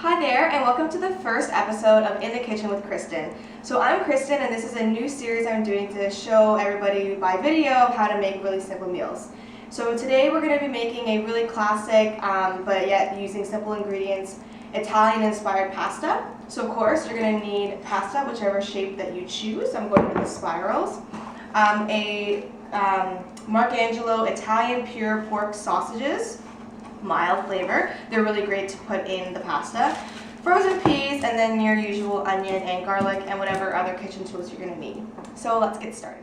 Hi there, and welcome to the first episode of In the Kitchen with Kristen. So I'm Kristen, and this is a new series I'm doing to show everybody by video how to make really simple meals. So today we're going to be making a really classic, but yet using simple ingredients, Italian-inspired pasta. So of course you're going to need pasta, whichever shape that you choose. I'm going with the spirals. MarcAngelo Italian pure pork sausages. Mild flavor. They're really great to put in the pasta. Frozen peas, and then your usual onion and garlic and whatever other kitchen tools you're going to need. So let's get started.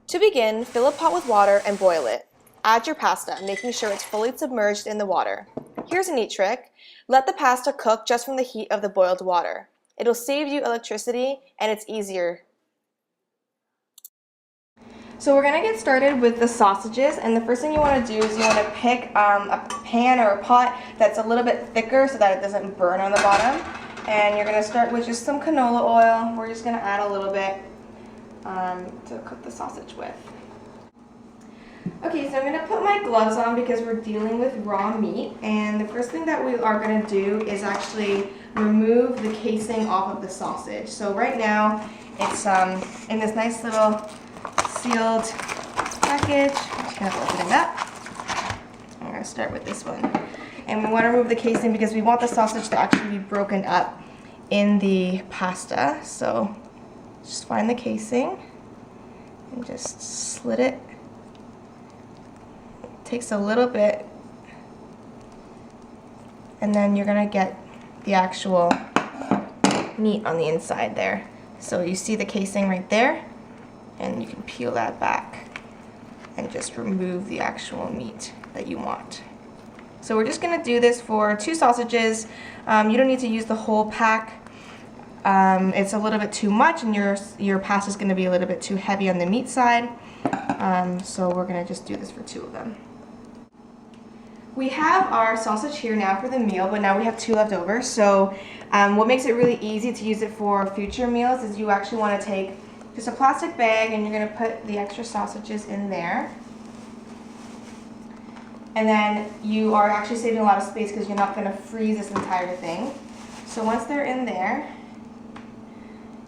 To begin, fill a pot with water and boil it. Add your pasta, making sure it's fully submerged in the water. Here's a neat trick. Let the pasta cook just from the heat of the boiled water. It'll save you electricity and it's easier. So we're going to get started with the sausages, and the first thing you want to do is you want to pick a pan or a pot that's a little bit thicker so that it doesn't burn on the bottom. And you're going to start with just some canola oil. We're just going to add a little bit to cook the sausage with. Okay, so I'm going to put my gloves on because we're dealing with raw meat, and the first thing that we are going to do is actually remove the casing off of the sausage. So right now it's in this nice little sealed package. I'm just going to open it up. I'm going to start with this one. And we want to remove the casing because we want the sausage to actually be broken up in the pasta. So just find the casing and just slit it. It takes a little bit, and then you're going to get the actual meat on the inside there. So you see the casing right there, and you can peel that back and just remove the actual meat that you want. So we're just going to do this for 2 sausages. You don't need to use the whole pack. It's a little bit too much, and your pasta is going to be a little bit too heavy on the meat side. So we're going to just do this for 2 of them. We have our sausage here now for the meal, but now we have 2 left over. So what makes it really easy to use it for future meals is you actually want to take just a plastic bag, and you're going to put the extra sausages in there. And then you are actually saving a lot of space because you're not going to freeze this entire thing. So once they're in there,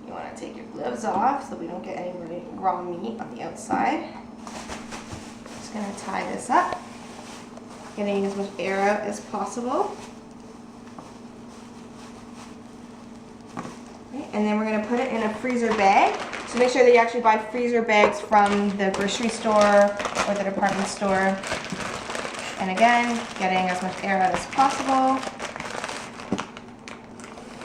you want to take your gloves off so we don't get any raw meat on the outside. Just going to tie this up, getting as much air out as possible. And then we're going to put it in a freezer bag. So make sure that you actually buy freezer bags from the grocery store or the department store. And again, getting as much air out as possible.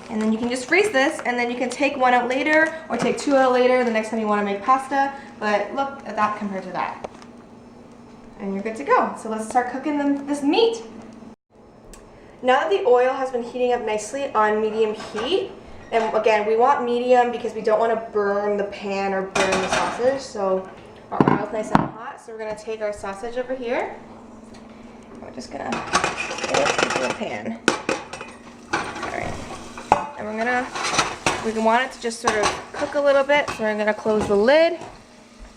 And then you can just freeze this, and then you can take 1 out later or take 2 out later the next time you want to make pasta. But look at that compared to that. And you're good to go. So let's start cooking this meat. Now that the oil has been heating up nicely on medium heat, and again, we want medium because we don't want to burn the pan or burn the sausage. So our oil's nice and hot. So we're going to take our sausage over here. We're just going to get it into the pan. Alright. And we want it to just sort of cook a little bit. So we're going to close the lid.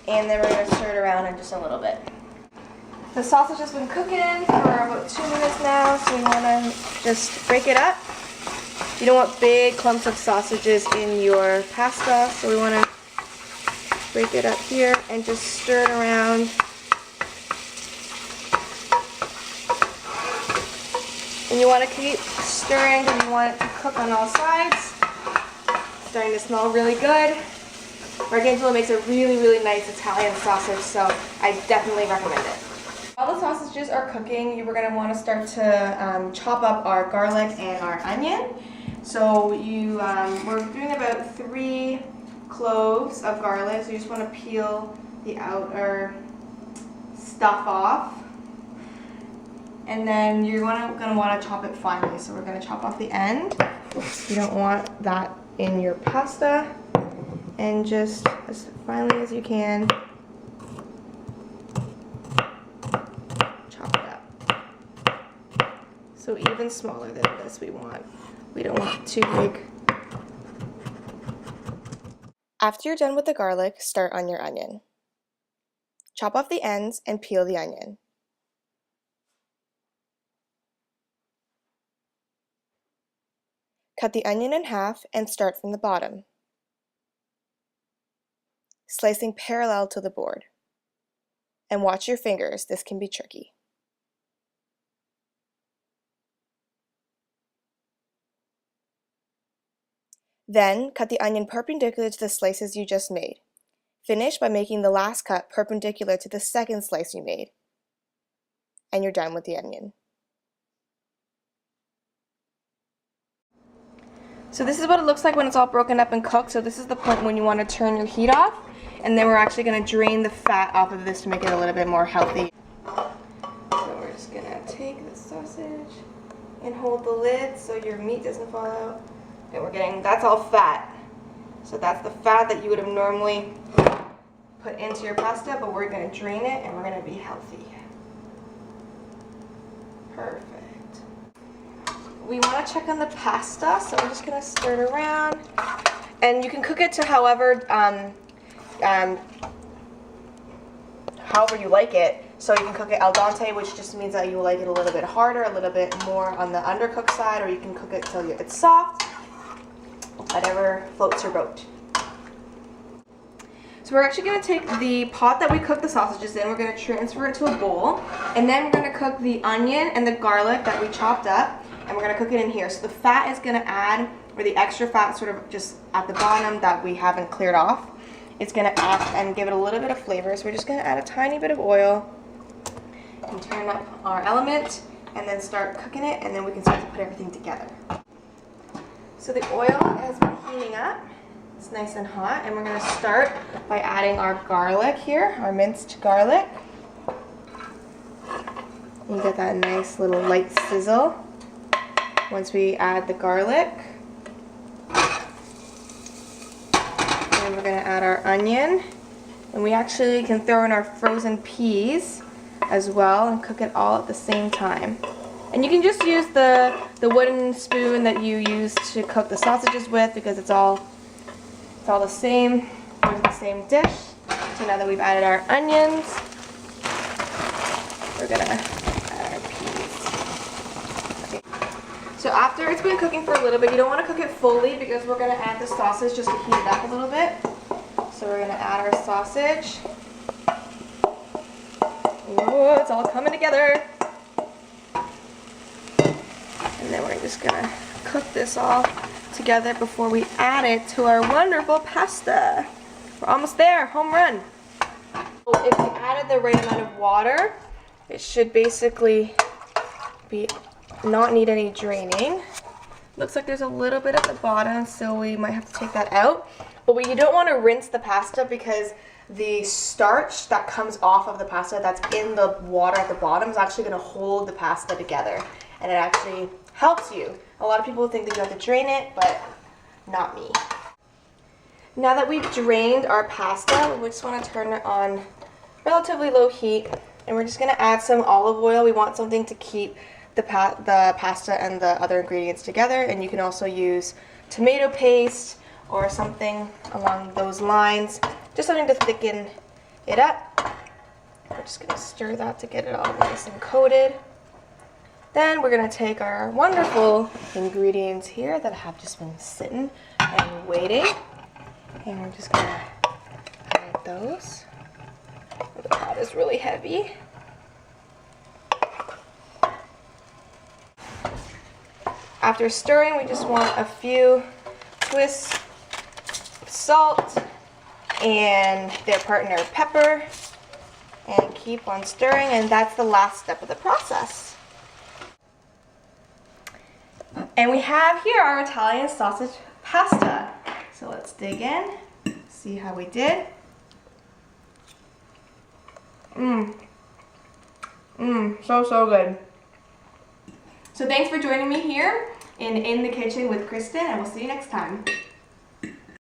And then we're going to stir it around in just a little bit. The sausage has been cooking for about 2 minutes now. So we want to just break it up. You don't want big clumps of sausages in your pasta, so we want to break it up here and just stir it around. And you want to keep stirring because you want it to cook on all sides. It's starting to smell really good. MarcAngelo makes a really, really nice Italian sausage, so I definitely recommend it. While the sausages are cooking, we're going to want to start to chop up our garlic and our onion. So we're doing about 3 cloves of garlic, so you just want to peel the outer stuff off. And then you're going to want to chop it finely, so we're going to chop off the end. You don't want that in your pasta. And just as finely as you can, chop it up. So even smaller than this we want. We don't want it too big. After you're done with the garlic, start on your onion. Chop off the ends and peel the onion. Cut the onion in half and start from the bottom, slicing parallel to the board. And watch your fingers, this can be tricky. Then, cut the onion perpendicular to the slices you just made. Finish by making the last cut perpendicular to the second slice you made. And you're done with the onion. So this is what it looks like when it's all broken up and cooked. So this is the point when you want to turn your heat off. And then we're actually going to drain the fat off of this to make it a little bit more healthy. So we're just going to take the sausage and hold the lid so your meat doesn't fall out. And we're getting, that's all fat. So that's the fat that you would have normally put into your pasta, but we're going to drain it and we're going to be healthy. Perfect. We want to check on the pasta, so we're just going to stir it around. And you can cook it to however you like it. So you can cook it al dente, which just means that you like it a little bit harder, a little bit more on the undercooked side, or you can cook it till it's soft. Whatever floats your boat. So we're actually going to take the pot that we cooked the sausages in, we're going to transfer it to a bowl, and then we're going to cook the onion and the garlic that we chopped up, and we're going to cook it in here. So the fat is going to add, or the extra fat sort of just at the bottom that we haven't cleared off, it's going to add and give it a little bit of flavor. So we're just going to add a tiny bit of oil and turn up our element, and then start cooking it, and then we can start to put everything together. So the oil has been heating up. It's nice and hot, and we're going to start by adding our garlic here, our minced garlic. You get that nice little light sizzle once we add the garlic. And we're going to add our onion, and we actually can throw in our frozen peas as well and cook it all at the same time. And you can just use the wooden spoon that you use to cook the sausages with, because it's all the same, goes in the same dish. So now that we've added our onions, we're gonna add our peas. Okay. So after it's been cooking for a little bit, you don't want to cook it fully because we're gonna add the sausage just to heat it up a little bit. So we're gonna add our sausage. Whoa, it's all coming together. And then we're just gonna cook this all together before we add it to our wonderful pasta. We're almost there, home run. If you added the right amount of water, it should basically not need any draining. Looks like there's a little bit at the bottom, so we might have to take that out. But you don't want to rinse the pasta because the starch that comes off of the pasta that's in the water at the bottom is actually going to hold the pasta together, and it actually helps you. A lot of people think that you have to drain it, but not me. Now that we've drained our pasta, we just want to turn it on relatively low heat, and we're just going to add some olive oil. We want something to keep the pasta and the other ingredients together, and you can also use tomato paste or something along those lines, just something to thicken it up. We're just going to stir that to get it all nice and coated. Then we're going to take our wonderful ingredients here that have just been sitting and waiting, and we're just going to add those. The pot is really heavy. After stirring, we just want a few twists of salt and their partner pepper, and keep on stirring, and that's the last step of the process. And we have here our Italian sausage pasta. So let's dig in, see how we did. So good. So thanks for joining me here in the kitchen with Kristen, and we'll see you next time.